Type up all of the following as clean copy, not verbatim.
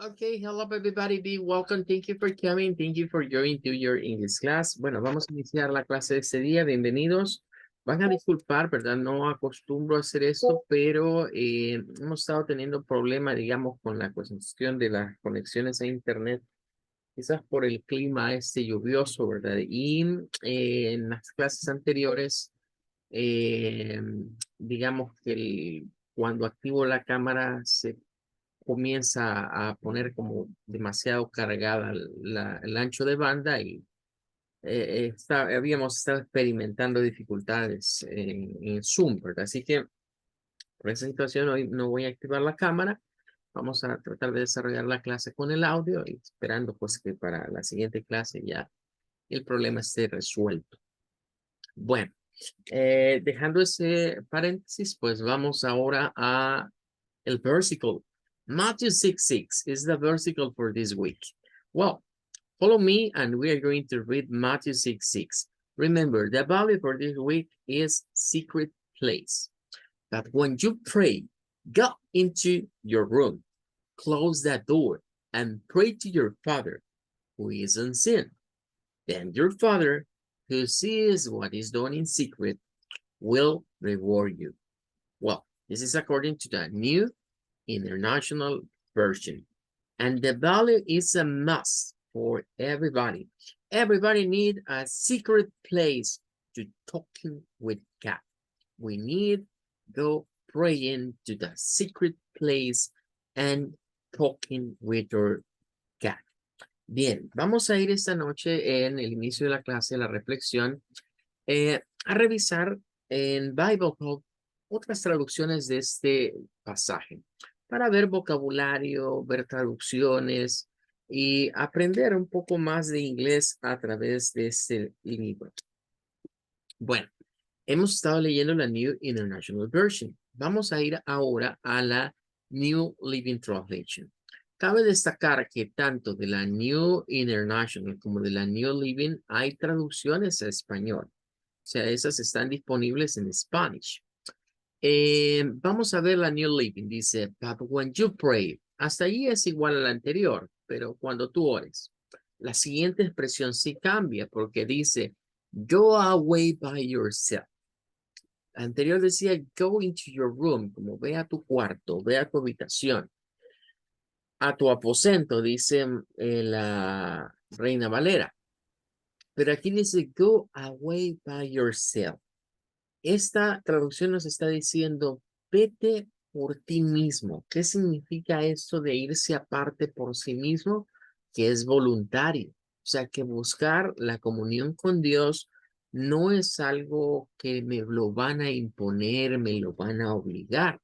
Okay, hello everybody, be welcome. Thank you for coming. Thank you for joining to your English class. Bueno, vamos a iniciar la clase de este día. Bienvenidos. Van a disculpar, ¿verdad? No acostumbro a hacer esto, pero hemos estado teniendo problemas, digamos, con la cuestión de las conexiones a internet, quizás por el clima lluvioso, ¿verdad? Y en las clases anteriores, eh, digamos que cuando activo la cámara se comienza a poner como demasiado cargada el ancho de banda y habíamos estado experimentando dificultades en Zoom, ¿verdad? Así que por esa situación hoy no voy a activar la cámara. Vamos a tratar de desarrollar la clase con el audio y esperando pues que para la siguiente clase ya el problema esté resuelto. Bueno, dejando ese paréntesis, pues vamos ahora a el versicle. Matthew 6:6 is the versicle for this week. Well, follow me and we are going to read Matthew 6:6. Remember, the value for this week is secret place. But when you pray, go into your room, close that door, and pray to your Father who is unseen. Then your Father, who sees what is done in secret, will reward you. Well, this is according to the New International Version. And the value is a must for everybody. Everybody need a secret place to talking with God. We need go praying to the secret place and talking with our God. Bien, vamos a ir esta noche en el inicio de la clase, la reflexión, a revisar en Bible Hub otras traducciones de este pasaje para ver vocabulario, ver traducciones y aprender un poco más de inglés a través de este libro. Bueno, hemos estado leyendo la New International Version. Vamos a ir ahora a la New Living Translation. Cabe destacar que tanto de la New International como de la New Living hay traducciones a español. O sea, esas están disponibles en Spanish. Vamos a ver la New Living. Dice, but when you pray. Hasta ahí es igual a la anterior, pero cuando tú ores. La siguiente expresión sí cambia porque dice, go away by yourself. La anterior decía, go into your room, como ve a tu cuarto, ve a tu habitación. A tu aposento, dice la Reina Valera. Pero aquí dice, go away by yourself. Esta traducción nos está diciendo, vete por ti mismo. ¿Qué significa esto de irse aparte por sí mismo? Que es voluntario. O sea, que buscar la comunión con Dios no es algo que me lo van a imponer, me lo van a obligar,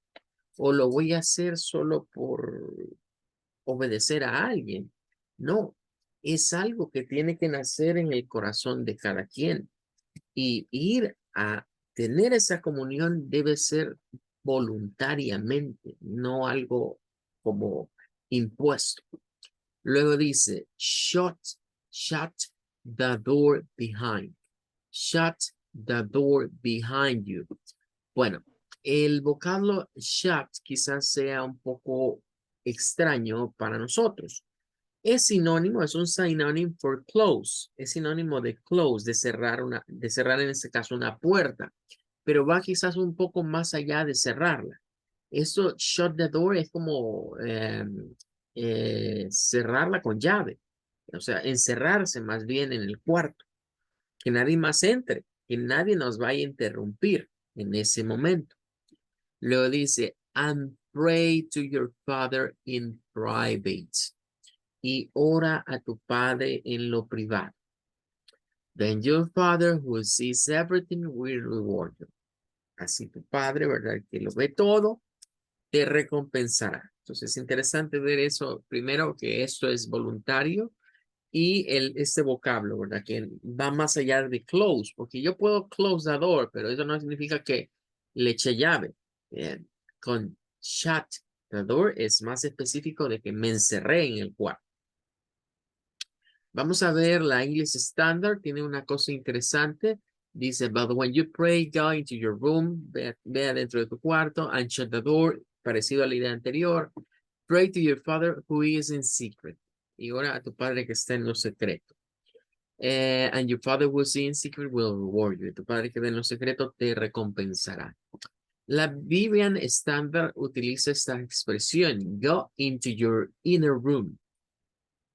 o lo voy a hacer solo por obedecer a alguien. No, es algo que tiene que nacer en el corazón de cada quien. Y ir a tener esa comunión debe ser voluntariamente, no algo como impuesto. Luego dice, shut the door behind. Shut the door behind you. Bueno, el vocablo shut quizás sea un poco extraño para nosotros. Es sinónimo, es un sinónimo for close. Es sinónimo de close, de cerrar en este caso una puerta. Pero va quizás un poco más allá de cerrarla. Eso, shut the door, es como cerrarla con llave. O sea, encerrarse más bien en el cuarto. Que nadie más entre, que nadie nos vaya a interrumpir en ese momento. Luego dice, and pray to your father in private. Y ora a tu padre en lo privado. Then your father who sees everything will reward you. Así tu padre, ¿verdad? Que lo ve todo, te recompensará. Entonces es interesante ver eso. Primero, que esto es voluntario y este vocablo, ¿verdad? Que va más allá de close, porque yo puedo close the door, pero eso no significa que le eche llave. Con shut the door es más específico de que me encerré en el cuarto. Vamos a ver la English Standard, tiene una cosa interesante. Dice, but when you pray, go into your room, ve adentro de tu cuarto, and shut the door, parecido a la idea anterior. Pray to your father who is in secret. Y ora a tu padre que está en lo secreto. And your father who is in secret will reward you. Tu padre que está en lo secreto te recompensará. La Vivian Standard utiliza esta expresión, go into your inner room.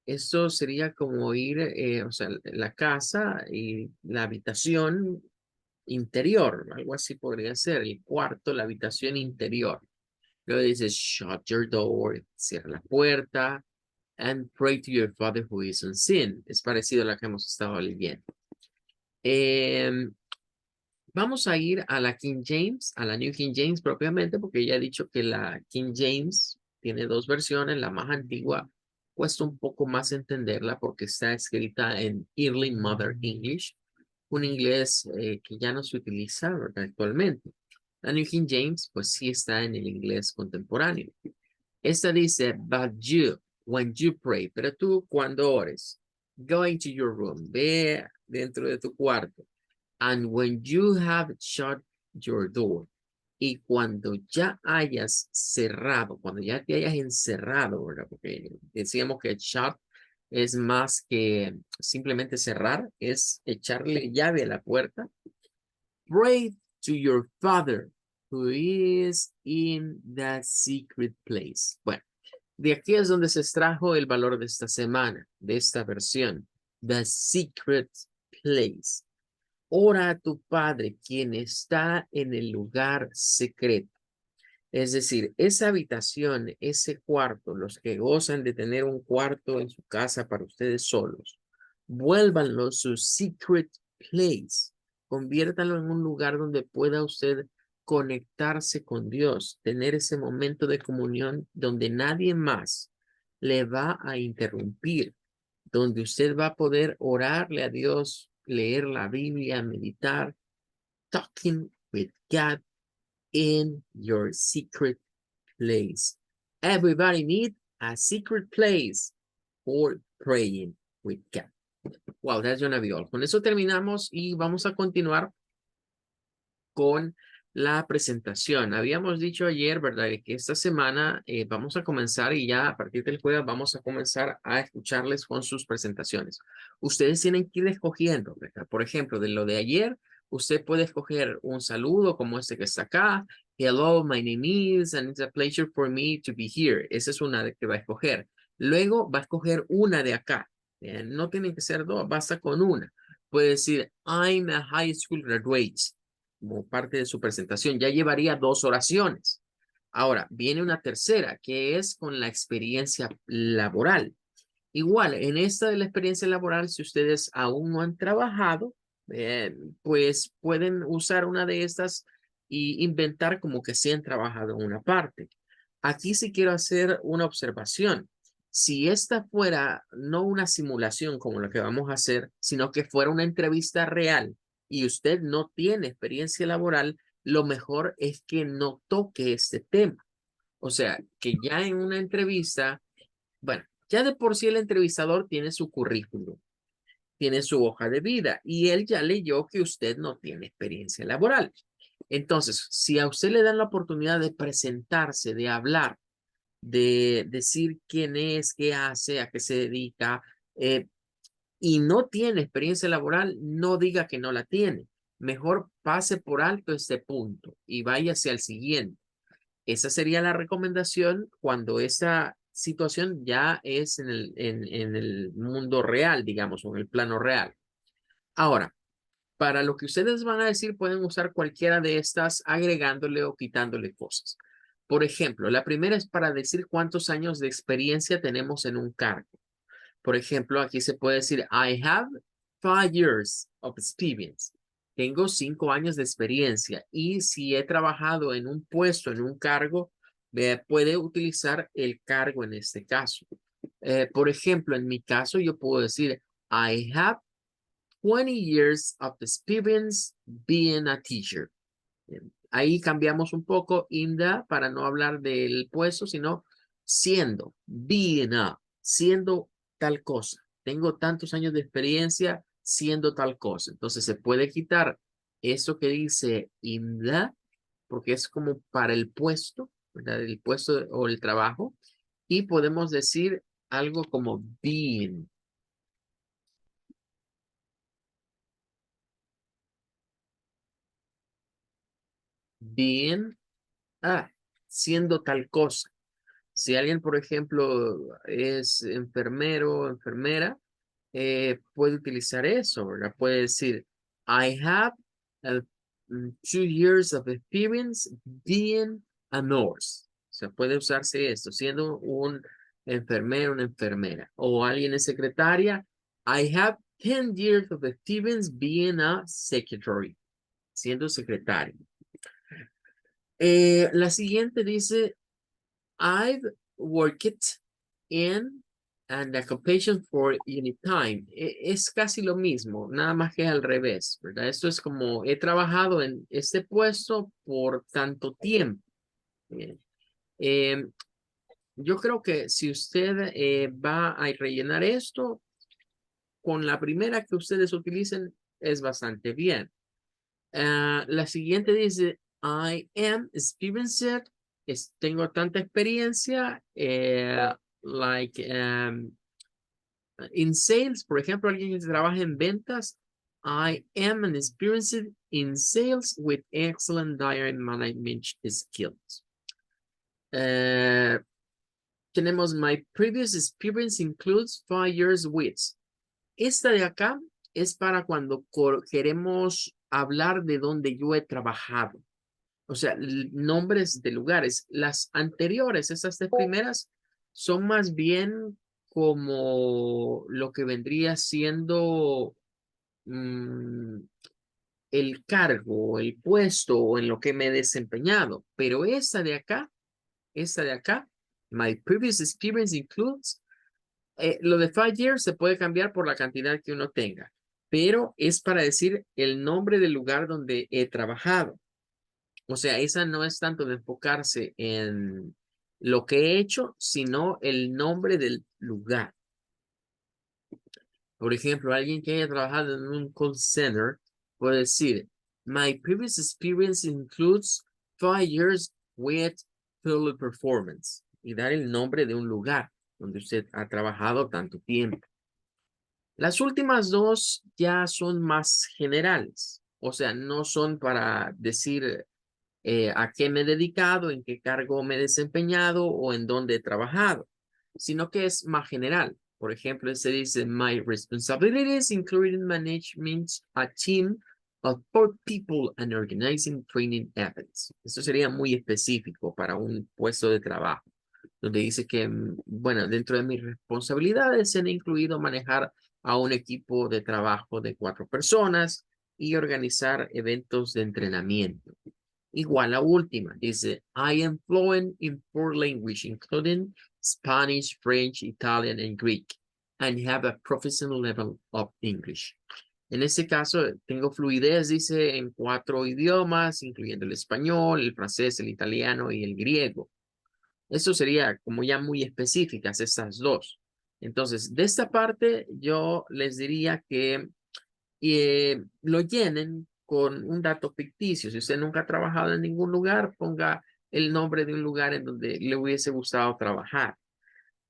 Esto sería como ir, o sea, la casa y la habitación interior, algo así podría ser, el cuarto, la habitación interior. Luego dices, shut your door, cierra la puerta, and pray to your father who is unseen. Es parecido a la que hemos estado leyendo. Vamos a ir a la King James, a la New King James propiamente, porque ya he dicho que la King James tiene dos versiones. La más antigua cuesta un poco más entenderla porque está escrita en Early Modern English, un inglés que ya no se utiliza, ¿verdad? Actualmente. La New King James, pues sí está en el inglés contemporáneo. Esta dice, but you, when you pray, pero tú cuando ores, go into your room, ve dentro de tu cuarto. And when you have shut your door, y cuando ya hayas cerrado, cuando ya te hayas encerrado, ¿verdad? Porque decíamos que shut es más que simplemente cerrar, es echarle llave a la puerta. Pray to your father who is in that secret place. Bueno, de aquí es donde se extrajo el valor de esta semana, de esta versión. The secret place. Ora a tu Padre, quien está en el lugar secreto. Es decir, esa habitación, ese cuarto, los que gozan de tener un cuarto en su casa para ustedes solos, vuélvanlo su secret place. Conviértanlo en un lugar donde pueda usted conectarse con Dios, tener ese momento de comunión donde nadie más le va a interrumpir, donde usted va a poder orarle a Dios, leer la Biblia, meditar, talking with God in your secret place. Everybody need a secret place for praying with God. Wow, that's John Aviol. Con eso terminamos y vamos a continuar con la presentación. Habíamos dicho ayer, ¿verdad? Que esta semana vamos a comenzar y ya a partir del jueves vamos a comenzar a escucharles con sus presentaciones. Ustedes tienen que ir escogiendo, ¿verdad? Por ejemplo, de lo de ayer, usted puede escoger un saludo como este que está acá. Hello, my name is, and it's a pleasure for me to be here. Esa es una de que va a escoger. Luego va a escoger una de acá. No tienen que ser dos, basta con una. Puede decir, I'm a high school graduate como parte de su presentación. Ya llevaría dos oraciones. Ahora, viene una tercera, que es con la experiencia laboral. Igual, en esta de la experiencia laboral, si ustedes aún no han trabajado, pues pueden usar una de estas y inventar como que sí han trabajado en una parte. Aquí sí quiero hacer una observación. Si esta fuera no una simulación como lo que vamos a hacer, sino que fuera una entrevista real y usted no tiene experiencia laboral, lo mejor es que no toque este tema. O sea, que ya en una entrevista, bueno, ya de por sí el entrevistador tiene su currículum, tiene su hoja de vida y él ya leyó que usted no tiene experiencia laboral. Entonces, si a usted le dan la oportunidad de presentarse, de hablar, de decir quién es, qué hace, a qué se dedica, y no tiene experiencia laboral, no diga que no la tiene. Mejor pase por alto este punto y váyase al siguiente. Esa sería la recomendación cuando esa situación ya es en el mundo real, digamos, o en el plano real. Ahora, para lo que ustedes van a decir, pueden usar cualquiera de estas agregándole o quitándole cosas. Por ejemplo, la primera es para decir cuántos años de experiencia tenemos en un cargo. Por ejemplo, aquí se puede decir, I have 5 years of experience. Tengo 5 años de experiencia y si he trabajado en un puesto, en un cargo, puede utilizar el cargo en este caso. Por ejemplo, en mi caso, yo puedo decir, I have 20 years of experience being a teacher. Ahí cambiamos un poco in para no hablar del puesto, sino siendo, being a, siendo tal cosa. Tengo tantos años de experiencia siendo tal cosa. Entonces se puede quitar eso que dice in porque es como para el puesto, ¿verdad? El puesto o el trabajo. Y podemos decir algo como being. Being, siendo tal cosa. Si alguien, por ejemplo, es enfermero o enfermera, puede utilizar eso, ¿verdad? Puede decir, I have uh, 2 years of experience being a nurse. O sea, puede usarse esto, siendo un enfermero, una enfermera. O alguien es secretaria, I have 10 years of experience being a secretary, siendo secretario. La siguiente dice, I've worked in an occupation for any time. Es casi lo mismo, nada más que al revés, ¿verdad? Esto es como he trabajado en este puesto por tanto tiempo. Bien. Em, yo creo que si usted va a rellenar esto, con la primera que ustedes utilicen es bastante bien. La siguiente dice, I am experienced, tengo tanta experiencia, like in sales, por ejemplo, alguien que trabaja en ventas, I am an experienced in sales with excellent direct management skills. Tenemos my previous experience includes 5 years with. Esta de acá es para cuando queremos hablar de donde yo he trabajado. O sea, nombres de lugares. Las anteriores, esas tres primeras, son más bien como lo que vendría siendo el cargo, el puesto o en lo que me he desempeñado. Pero esta de acá, my previous experience includes, lo de 5 years se puede cambiar por la cantidad que uno tenga, pero es para decir el nombre del lugar donde he trabajado. O sea, esa no es tanto de enfocarse en lo que he hecho, sino el nombre del lugar. Por ejemplo, alguien que haya trabajado en un call center puede decir, my previous experience includes 5 years with teleperformance y dar el nombre de un lugar donde usted ha trabajado tanto tiempo. Las últimas dos ya son más generales, o sea, no son para decir a qué me he dedicado, en qué cargo me he desempeñado o en dónde he trabajado, sino que es más general. Por ejemplo, se dice, my responsibilities including management a team of 4 people and organizing training events. Esto sería muy específico para un puesto de trabajo, donde dice que, bueno, dentro de mis responsabilidades se han incluido manejar a un equipo de trabajo de 4 personas y organizar eventos de entrenamiento. Igual la última, dice, I am fluent in 4 languages, including Spanish, French, Italian, and Greek, and have a professional level of English. En este caso, tengo fluidez, dice, en 4 idiomas, incluyendo el español, el francés, el italiano y el griego. Eso sería como ya muy específicas estas dos. Entonces, de esta parte, yo les diría que lo llenen con un dato ficticio. Si usted nunca ha trabajado en ningún lugar, ponga el nombre de un lugar en donde le hubiese gustado trabajar.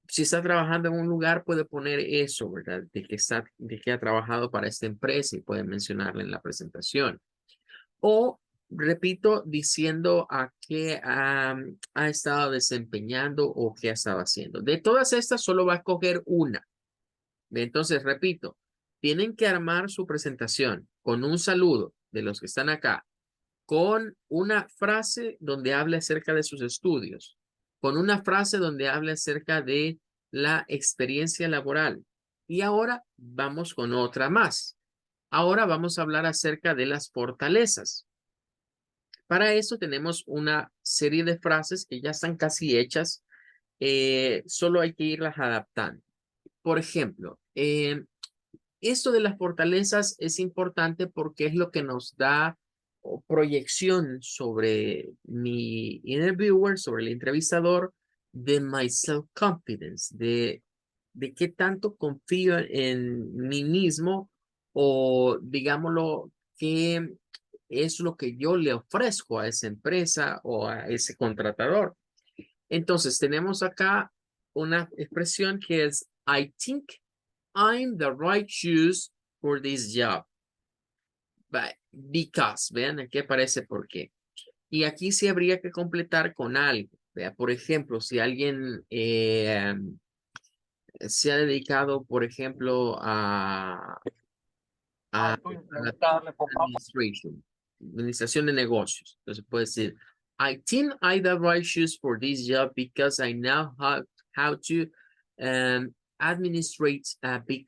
Si está trabajando en un lugar, puede poner eso, ¿verdad? De que ha trabajado para esta empresa y puede mencionarla en la presentación. O, repito, diciendo a qué ha estado desempeñando o qué ha estado haciendo. De todas estas, solo va a escoger una. Entonces, repito, tienen que armar su presentación con un saludo de los que están acá, con una frase donde hable acerca de sus estudios, con una frase donde hable acerca de la experiencia laboral. Y ahora vamos con otra más. Ahora vamos a hablar acerca de las fortalezas. Para eso tenemos una serie de frases que ya están casi hechas, solo hay que irlas adaptando. Por ejemplo, esto de las fortalezas es importante porque es lo que nos da proyección sobre mi interviewer, sobre el entrevistador, de my self-confidence, de qué tanto confío en mí mismo o, digámoslo, qué es lo que yo le ofrezco a esa empresa o a ese contratador. Entonces, tenemos acá una expresión que es I think I'm the right choice for this job. But because, vean, aquí aparece por qué. Y aquí sí habría que completar con algo. Vea, por ejemplo, si alguien se ha dedicado, por ejemplo, a la administración de negocios. Entonces puede decir, I think I the right choice for this job because I know how to administrate a big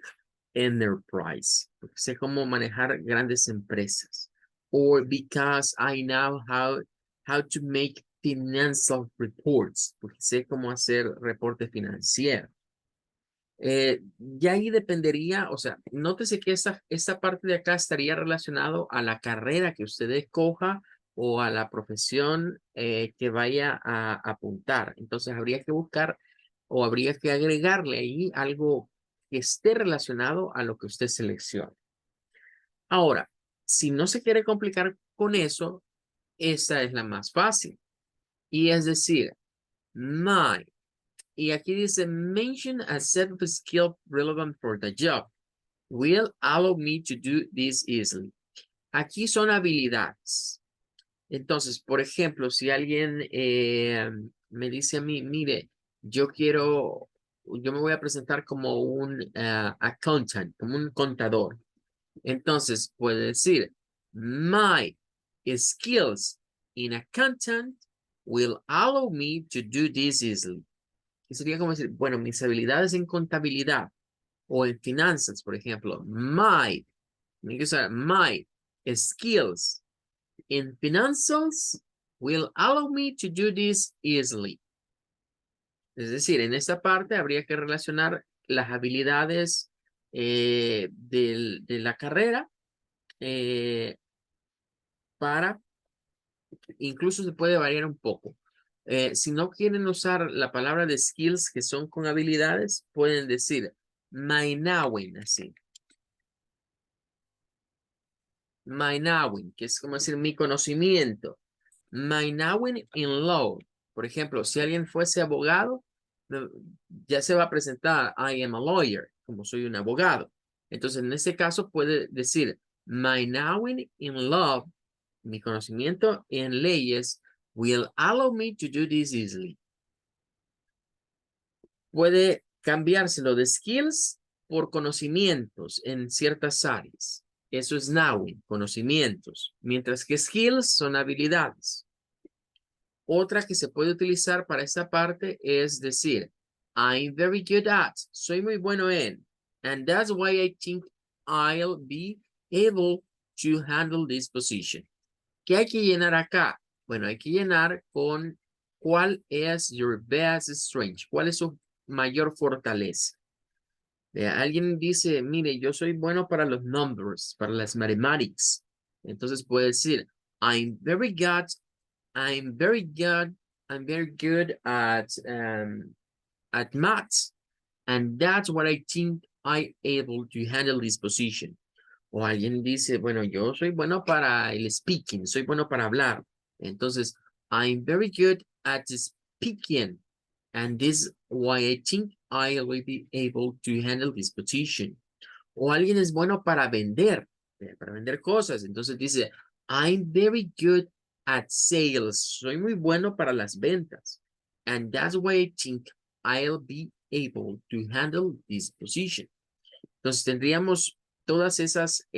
enterprise. Porque sé cómo manejar grandes empresas. Or because I know how to make financial reports. Porque sé cómo hacer reportes financieros. Ya ahí dependería, o sea, nótese que esta parte de acá estaría relacionado a la carrera que usted escoja o a la profesión que vaya a apuntar. Entonces habría que buscar o habría que agregarle ahí algo que esté relacionado a lo que usted seleccione. Ahora, si no se quiere complicar con eso, esa es la más fácil. Y es decir, my. Y aquí dice, mention a set of skills relevant for the job. Will allow me to do this easily. Aquí son habilidades. Entonces, por ejemplo, si alguien me dice a mí, mire, yo me voy a presentar como un accountant, como un contador. Entonces, puede decir, my skills in accountant will allow me to do this easily. Que sería como decir, bueno, mis habilidades en contabilidad o en finanzas, por ejemplo, my skills in financials will allow me to do this easily. Es decir, en esta parte habría que relacionar las habilidades de la carrera para, incluso se puede variar un poco. Si no quieren usar la palabra de skills que son con habilidades, pueden decir my knowing, así. My knowing, que es como decir mi conocimiento. My knowing in law. Por ejemplo, si alguien fuese abogado, ya se va a presentar I am a lawyer, como soy un abogado. Entonces, en ese caso puede decir my knowing in law, mi conocimiento en leyes will allow me to do this easily. Puede cambiárselo de skills por conocimientos en ciertas áreas. Eso es knowing, conocimientos, mientras que skills son habilidades. Otra que se puede utilizar para esta parte es decir, I'm very good at, soy muy bueno en, and that's why I think I'll be able to handle this position. ¿Qué hay que llenar acá? Bueno, hay que llenar con cuál es your best strength, cuál es su mayor fortaleza. Alguien dice, mire, yo soy bueno para los numbers, para las mathematics. Entonces puede decir, I'm very good at maths, and that's what I think I'm able to handle this position. O alguien dice, bueno, yo soy bueno para el speaking, soy bueno para hablar. Entonces, I'm very good at speaking, and this is why I think I will be able to handle this position. O alguien es bueno para vender cosas. Entonces dice, I'm very good at sales. Soy muy bueno para las ventas. And that's why I think I'll be able to handle this position. Entonces tendríamos todas esas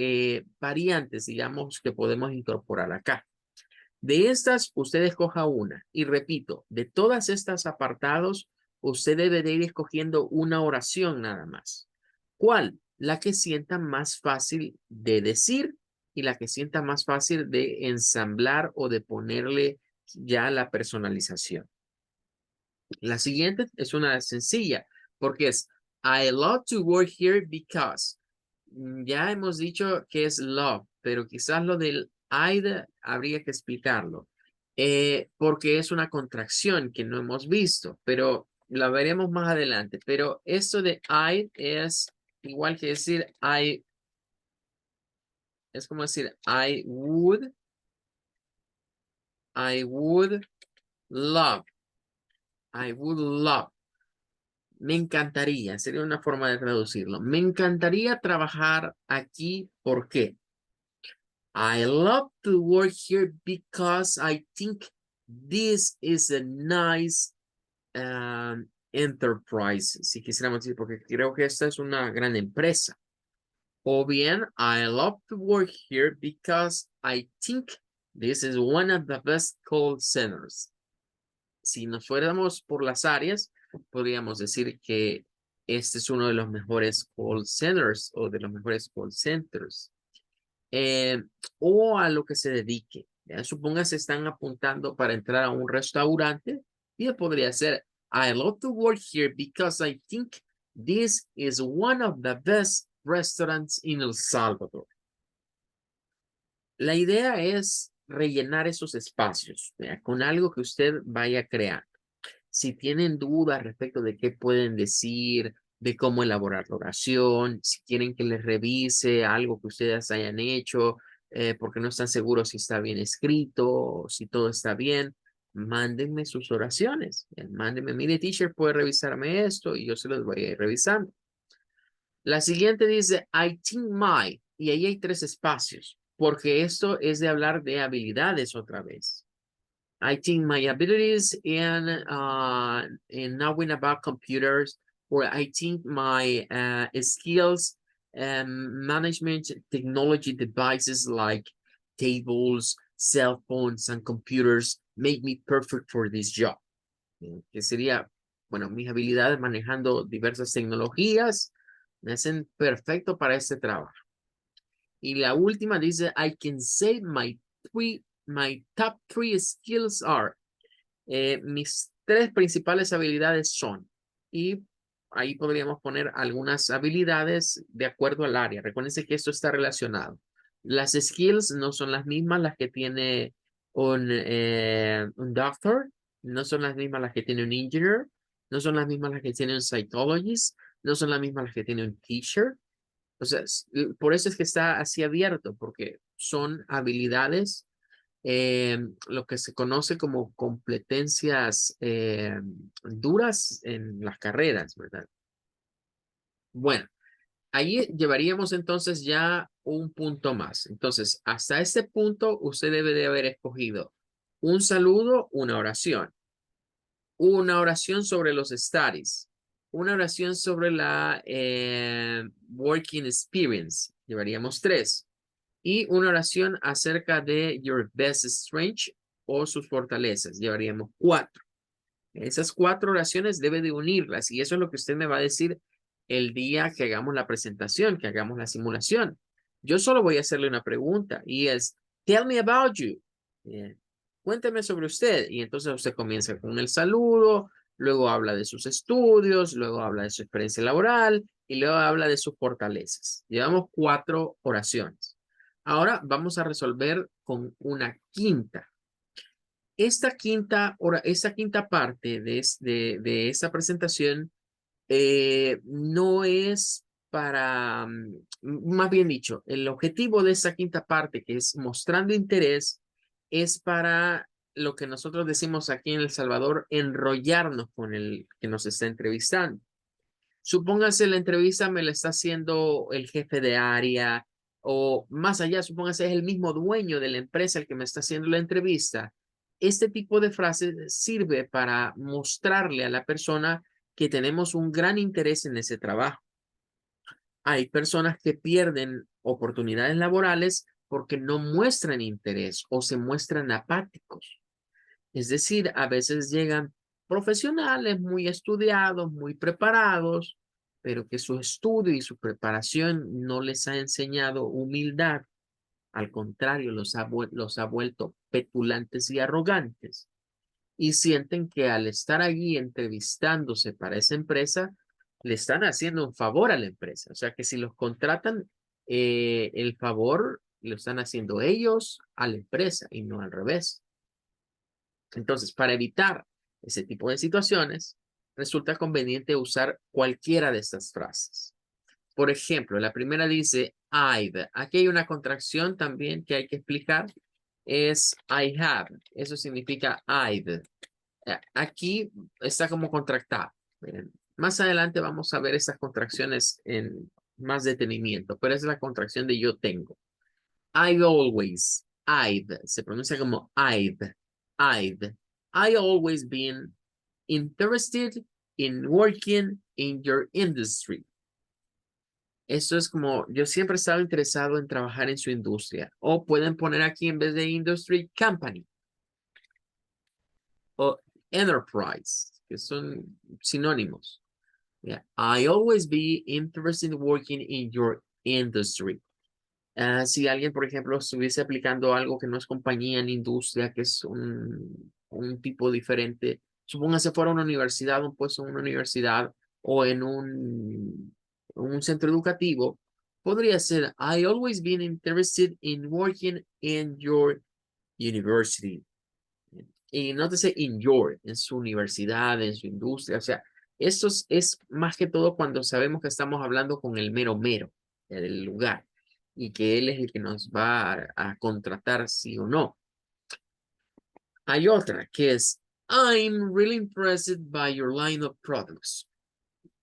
variantes, digamos, que podemos incorporar acá. De estas, usted escoja una. Y repito, de todas estas apartados, usted debe de ir escogiendo una oración nada más. ¿Cuál? La que sienta más fácil de decir y la que sienta más fácil de ensamblar o de ponerle ya la personalización. La siguiente es una sencilla, porque es I love to work here because. Ya hemos dicho que es love, pero quizás lo del I habría que explicarlo. Porque es una contracción que no hemos visto, pero la veremos más adelante. Pero esto de I es igual que decir es como decir I would love. I would love. Me encantaría, sería una forma de traducirlo. Me encantaría trabajar aquí. ¿Por qué? I love to work here because I think this is a nice enterprise. Si quisiéramos decir, porque creo que esta es una gran empresa. O bien, I love to work here because I think this is one of the best call centers. Si nos fuéramos por las áreas, podríamos decir que este es uno de los mejores call centers o de los mejores call centers. O a lo que se dedique. ¿Ya? Suponga se están apuntando para entrar a un restaurante y podría ser I love to work here because I think this is one of the best restaurants in El Salvador. La idea es rellenar esos espacios, ¿ya? Con algo que usted vaya creando. Si tienen dudas respecto de qué pueden decir, de cómo elaborar la oración, si quieren que les revise algo que ustedes hayan hecho, porque no están seguros si está bien escrito, o si todo está bien, mándenme sus oraciones. Mándenme, mire, teacher, puede revisarme esto y yo se los voy a ir revisando. La siguiente dice, I think my, y ahí hay 3 espacios, porque esto es de hablar de habilidades otra vez. I think my abilities in knowing about computers, or I think my skills management technology devices like tables, cell phones, and computers make me perfect for this job. Que sería, bueno, mis habilidades manejando diversas tecnologías me hacen perfecto para este trabajo. Y la última dice, I can say my top 3 skills are. Mis 3 principales habilidades son, y ahí podríamos poner algunas habilidades de acuerdo al área. Recuérdense que esto está relacionado. Las skills no son las mismas las que tiene un doctor, no son las mismas las que tiene un engineer, no son las mismas las que tiene un psychologist, no son las mismas las que tiene un teacher. O sea, por eso es que está así abierto, porque son habilidades, lo que se conoce como competencias duras en las carreras, ¿verdad? Bueno, ahí llevaríamos entonces ya un punto más. Entonces, hasta este punto, usted debe de haber escogido un saludo, una oración sobre los studies, una oración sobre la working experience, llevaríamos 3, y una oración acerca de your best strength o sus fortalezas, llevaríamos 4. Esas 4 oraciones debe de unirlas y eso es lo que usted me va a decir el día que hagamos la presentación, que hagamos la simulación. Yo solo voy a hacerle una pregunta y es, tell me about you. Cuénteme sobre usted. Y entonces usted comienza con el saludo, luego habla de sus estudios, luego habla de su experiencia laboral y luego habla de sus fortalezas. Llevamos 4 oraciones. Ahora vamos a resolver con una quinta. Esta quinta parte de esta presentación no es para, más bien dicho, el objetivo de esa quinta parte, que es mostrando interés, es para lo que nosotros decimos aquí en El Salvador, enrollarnos con el que nos está entrevistando. Supóngase la entrevista me la está haciendo el jefe de área o más allá, supóngase es el mismo dueño de la empresa el que me está haciendo la entrevista. Este tipo de frase sirve para mostrarle a la persona que tenemos un gran interés en ese trabajo. Hay personas que pierden oportunidades laborales porque no muestran interés o se muestran apáticos. Es decir, a veces llegan profesionales muy estudiados, muy preparados, pero que su estudio y su preparación no les ha enseñado humildad. Al contrario, los ha vuelto petulantes y arrogantes. Y sienten que al estar allí entrevistándose para esa empresa, le están haciendo un favor a la empresa. O sea que si los contratan, el favor lo están haciendo ellos a la empresa y no al revés. Entonces, para evitar ese tipo de situaciones, resulta conveniente usar cualquiera de estas frases. Por ejemplo, la primera dice I've. Aquí hay una contracción también que hay que explicar. Es I have. Eso significa I've. Aquí está como contractado. Miren, Más adelante vamos a ver estas contracciones en más detenimiento, pero es la contracción de yo tengo. I always, I've, se pronuncia como I've. I always been interested in working in your industry. Esto es como, yo siempre he estado interesado en trabajar en su industria. O pueden poner aquí en vez de industry, company. O enterprise, que son sinónimos. Yeah. I always be interested in working in your industry. Si alguien, por ejemplo, estuviese aplicando algo que no es compañía ni industria, que es un tipo diferente, supóngase fuera una universidad, un puesto en una universidad o en un centro educativo, podría ser, I always been interested in working in your university. Y nótese in your, en su universidad, en su industria, o sea, esto es más que todo cuando sabemos que estamos hablando con el mero mero del lugar y que él es el que nos va a contratar sí o no. Hay otra que es, I'm really impressed by your line of products.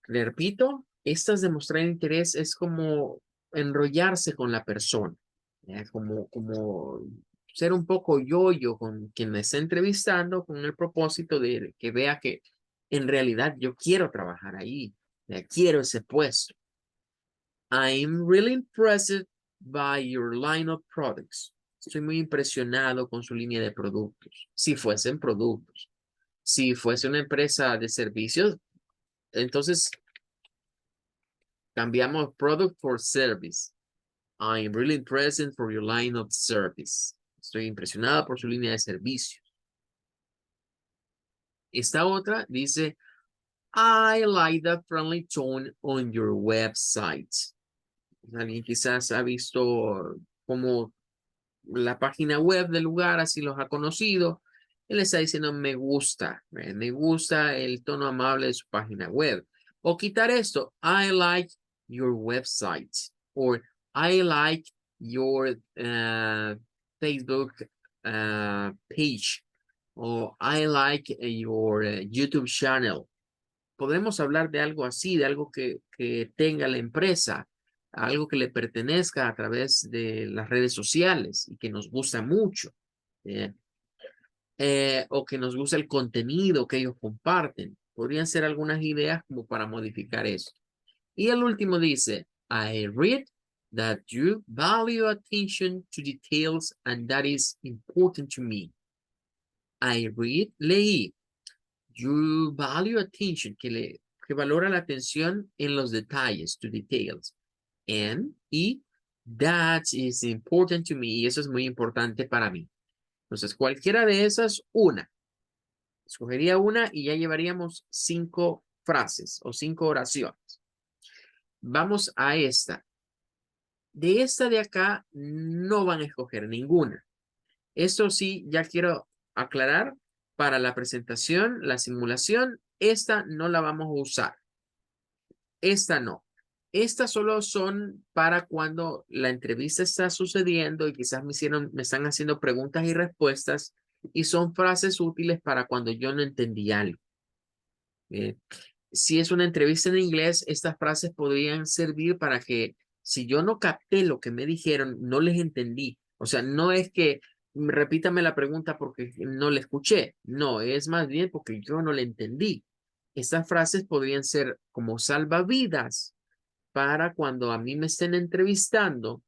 Le repito, estas de mostrar interés es como enrollarse con la persona, como ser un poco yo con quien me está entrevistando con el propósito de que vea que en realidad yo quiero trabajar ahí, quiero ese puesto. I'm really impressed by your line of products. Estoy muy impresionado con su línea de productos. Si fuesen productos. Si fuese una empresa de servicios, entonces cambiamos product for service. I'm really impressed for your line of service. Estoy impresionado por su línea de servicios. Esta otra dice, I like the friendly tone on your website. Alguien quizás ha visto como la página web del lugar, así los ha conocido. Él está diciendo, me gusta el tono amable de su página web. O quitar esto, I like your website. Or I like your Facebook page. O I like your YouTube channel. Podemos hablar de algo así, de algo que tenga la empresa, algo que le pertenezca a través de las redes sociales y que nos gusta mucho. ¿Eh? O que nos gusta el contenido que ellos comparten. Podrían ser algunas ideas como para modificar eso. Y el último dice, I read that you value attention to details and that is important to me. I read, leí. You value attention, que valora la atención en los detalles, to details. Y that is important to me. Y eso es muy importante para mí. Entonces, cualquiera de esas, una. Escogería una y ya llevaríamos 5 frases o 5 oraciones. Vamos a esta. De esta de acá no van a escoger ninguna. Esto sí, ya quiero aclarar. Para la presentación, la simulación, esta no la vamos a usar. Esta no. Estas solo son para cuando la entrevista está sucediendo y quizás me están haciendo preguntas y respuestas y son frases útiles para cuando yo no entendí algo. Si es una entrevista en inglés, estas frases podrían servir para que si yo no capté lo que me dijeron, no les entendí. O sea, no es que repítame la pregunta porque no la escuché. No, es más bien porque yo no la entendí. Estas frases podrían ser como salvavidas para cuando a mí me estén entrevistando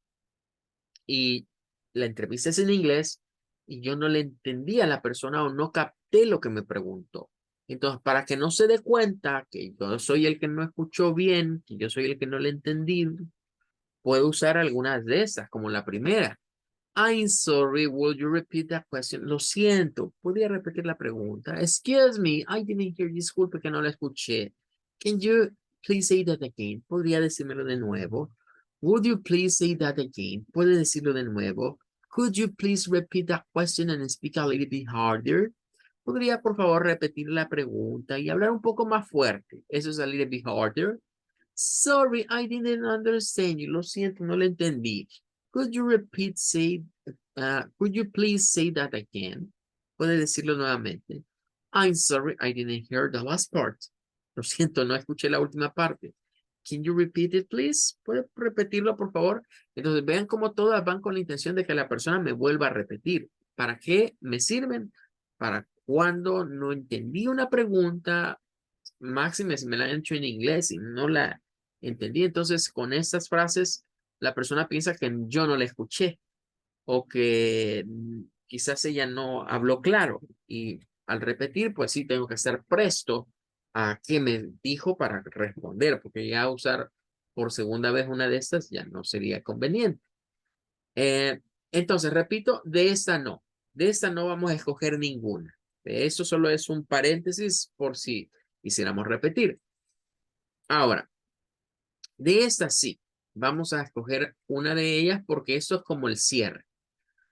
y la entrevista es en inglés y yo no le entendí a la persona o no capté lo que me preguntó. Entonces, para que no se dé cuenta que yo soy el que no escuchó bien, que yo soy el que no le entendí, puedo usar algunas de estas, como la primera. I'm sorry, will you repeat that question? Lo siento, ¿podría repetir la pregunta? Excuse me, I didn't hear, disculpe que no la escuché. Can you please say that again? ¿Podría decírmelo de nuevo? Would you please say that again? ¿Puede decirlo de nuevo? Could you please repeat that question and speak a little bit harder? ¿Podría por favor repetir la pregunta y hablar un poco más fuerte? Eso es a little bit harder. Sorry, I didn't understand you. Lo siento, no lo entendí. Could you could you please say that again? Puede decirlo nuevamente. I'm sorry, I didn't hear the last part. Lo siento, no escuché la última parte. Can you repeat it, please? ¿Puede repetirlo, por favor? Entonces, vean cómo todas van con la intención de que la persona me vuelva a repetir. ¿Para qué me sirven? Para cuando no entendí una pregunta, máxime si me la han hecho en inglés y no la entendí. Entonces, con estas frases, la persona piensa que yo no la escuché o que quizás ella no habló claro. Y al repetir, pues sí, tengo que estar presto a qué me dijo para responder, porque ya usar por segunda vez una de estas ya no sería conveniente. Eh, entonces, repito, de esta no. De esta no vamos a escoger ninguna. De eso solo es un paréntesis por si quisiéramos repetir. Ahora, de esta sí, vamos a escoger una de ellas porque esto es como el cierre.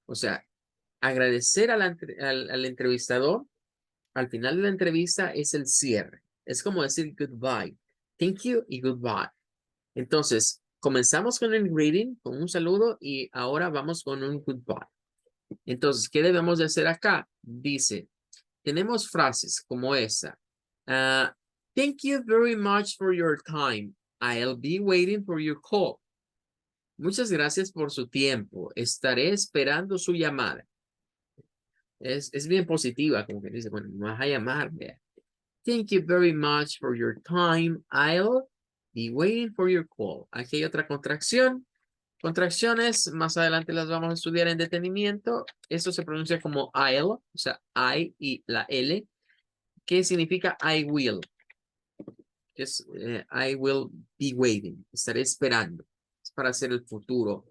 O sea, agradecer al entrevistador al final de la entrevista es el cierre. Es como decir goodbye. Thank you y goodbye. Entonces, comenzamos con el greeting, con un saludo y ahora vamos con un goodbye. Entonces, ¿qué debemos de hacer acá? Dice, tenemos frases como esa. Uh, Thank you very much for your time. I'll be waiting for your call. Muchas gracias por su tiempo. Estaré esperando su llamada. Es bien positiva, como que dice, bueno, me vas a llamar. Vea. Thank you very much for your time. I'll be waiting for your call. Aquí hay otra contracción. Contracciones, más adelante las vamos a estudiar en detenimiento. Esto se pronuncia como I'll, o sea, I y la L, que significa I will. Es, I will be waiting. Estaré esperando. Es para hacer el futuro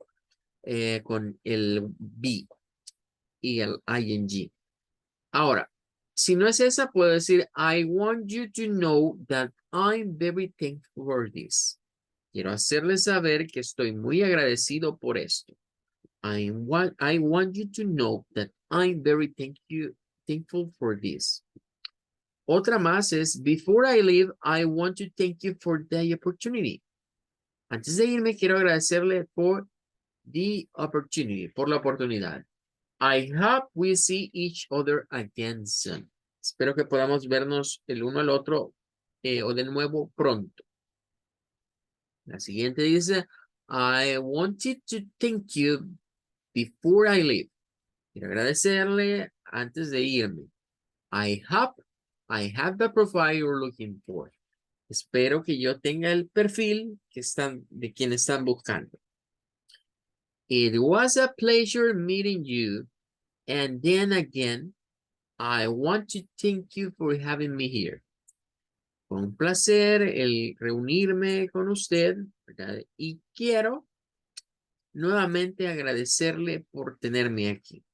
con el be y el ing. Ahora, si no es esa, puedo decir, I want you to know that I'm very thankful for this. Quiero hacerles saber que estoy muy agradecido por esto. I want you to know that I'm very thankful for this. Otra más es, before I leave, I want to thank you for the opportunity. Antes de irme, quiero agradecerle por the opportunity, por la oportunidad. I hope we see each other again soon. Espero que podamos vernos el uno al otro o de nuevo pronto. La siguiente dice, I wanted to thank you before I leave. Quiero agradecerle antes de irme. I hope I have the profile you're looking for. Espero que yo tenga el perfil de quien están buscando. It was a pleasure meeting you. And then again, I want to thank you for having me here. Fue un placer el reunirme con usted, ¿verdad? Y quiero nuevamente agradecerle por tenerme aquí.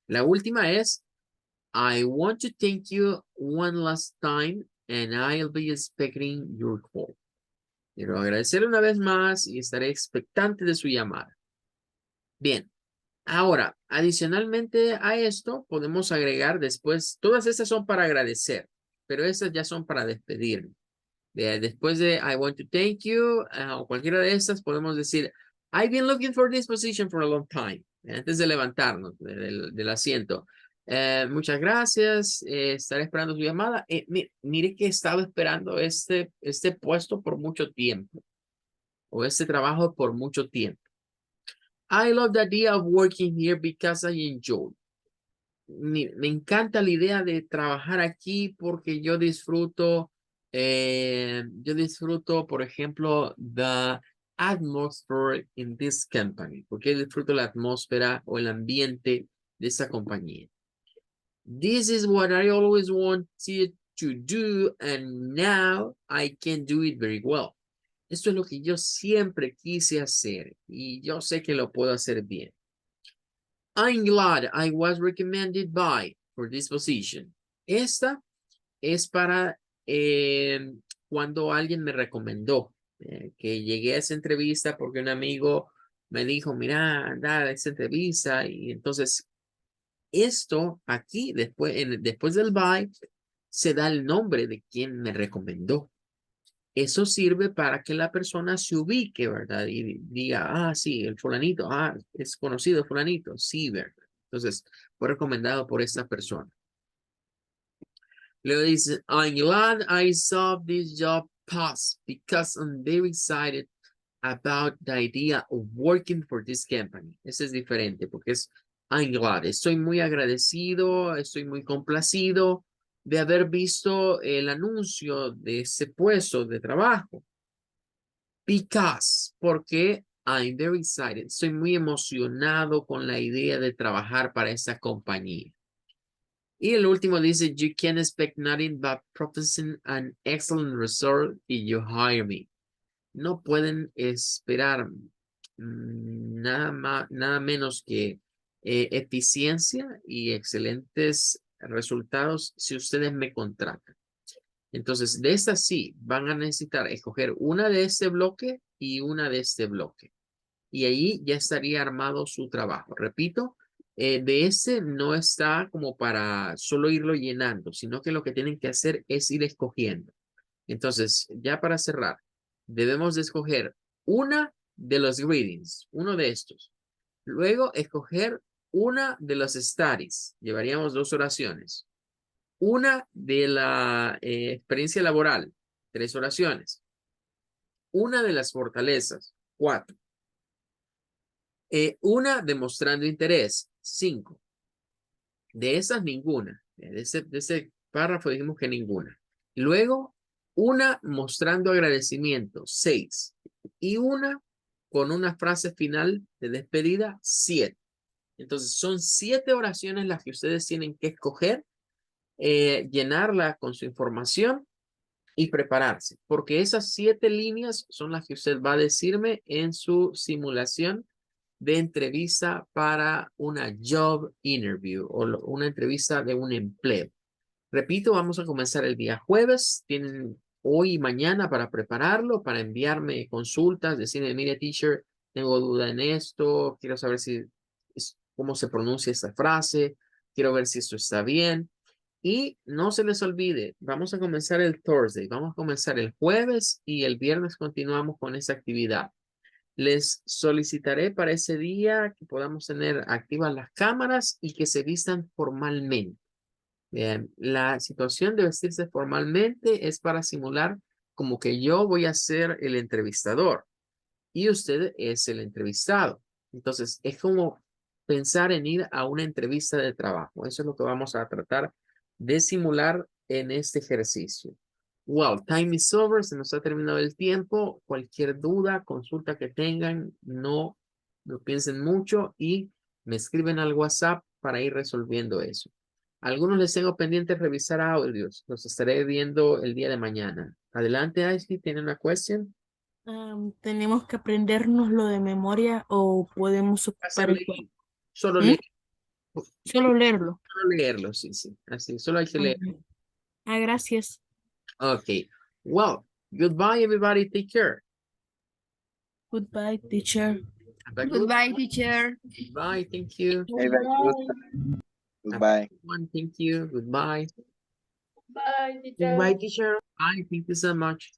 La última es, I want to thank you one last time and I'll be expecting your call. Quiero agradecerle una vez más y estaré expectante de su llamada. Bien, ahora, adicionalmente a esto, podemos agregar después, todas estas son para agradecer, pero estas ya son para despedirme. Después de I want to thank you, o cualquiera de estas, podemos decir, I've been looking for this position for a long time. Antes de levantarnos del asiento. Muchas gracias, estaré esperando su llamada. Mire que he estado esperando este puesto por mucho tiempo, o este trabajo por mucho tiempo. I love the idea of working here because I enjoy. Me encanta la idea de trabajar aquí porque yo disfruto, por ejemplo, the atmosphere in this company, porque disfruto la atmósfera o el ambiente de esa compañía. This is what I always wanted to do and now I can do it very well. Esto es lo que yo siempre quise hacer y yo sé que lo puedo hacer bien. I'm glad I was recommended by for this position. Esta es para cuando alguien me recomendó que llegué a esa entrevista porque un amigo me dijo, mira, anda a esa entrevista. Y entonces esto aquí, después del by, se da el nombre de quien me recomendó. Eso sirve para que la persona se ubique, ¿verdad? Y diga, ah, sí, el fulanito, ah, es conocido fulanito, sí, ¿verdad? Entonces, fue recomendado por esta persona. Luego dice, I'm glad I saw this job pass because I'm very excited about the idea of working for this company. Ese es diferente porque es I'm glad. Estoy muy agradecido, estoy muy complacido de haber visto el anuncio de ese puesto de trabajo. Because, porque I'm very excited. Estoy muy emocionado con la idea de trabajar para esa compañía. Y el último dice, you can expect nothing but promising an excellent result if you hire me. No pueden esperar nada más, nada menos que eficiencia y excelentes resultados si ustedes me contratan. Entonces, de estas sí, van a necesitar escoger una de este bloque y una de este bloque. Y ahí ya estaría armado su trabajo. Repito, de ese no está como para solo irlo llenando, sino que lo que tienen que hacer es ir escogiendo. Entonces, ya para cerrar, debemos de escoger una de los greetings, uno de estos. Luego, escoger una de los studies. Llevaríamos 2 oraciones. Una de la experiencia laboral, 3 oraciones. Una de las fortalezas, 4. Una demostrando interés, 5. De esas, ninguna. De ese párrafo dijimos que ninguna. Luego, una mostrando agradecimiento, 6. Y una con una frase final de despedida, 7. Entonces, son 7 oraciones las que ustedes tienen que escoger, llenarla con su información y prepararse, porque esas 7 líneas son las que usted va a decirme en su simulación de entrevista para una job interview o una entrevista de un empleo. Repito, vamos a comenzar el día jueves. Tienen hoy y mañana para prepararlo, para enviarme consultas, decirme, mire, teacher, tengo duda en esto, quiero saber cómo se pronuncia esta frase, quiero ver si esto está bien. Y no se les olvide, vamos a comenzar el Thursday, vamos a comenzar el jueves y el viernes continuamos con esa actividad. Les solicitaré para ese día que podamos tener activas las cámaras y que se vistan formalmente. Bien, la situación de vestirse formalmente es para simular como que yo voy a ser el entrevistador y usted es el entrevistado. Entonces, es como pensar en ir a una entrevista de trabajo. Eso es lo que vamos a tratar de simular en este ejercicio. Well, time is over. Se nos ha terminado el tiempo. Cualquier duda, consulta que tengan, no lo piensen mucho y me escriben al WhatsApp para ir resolviendo eso. Algunos les tengo pendiente revisar audios. Los estaré viendo el día de mañana. Adelante, Ashley. ¿Tiene una cuestión? ¿Tenemos que aprendernos lo de memoria o podemos ocupar el Hacerle solo ¿Mm? leer. Solo leerlo? Solo leerlo, sí, sí. Así, solo hay que leer. Ujú. Gracias. Okay. Well, goodbye, everybody. Take care. Goodbye, teacher. Have a good Goodbye, teacher. Bye. Thank you. Bye bye. Have a Goodbye. good one. Thank you. Goodbye. Bye, teacher. Goodbye, teacher. Bye. Thank you so much.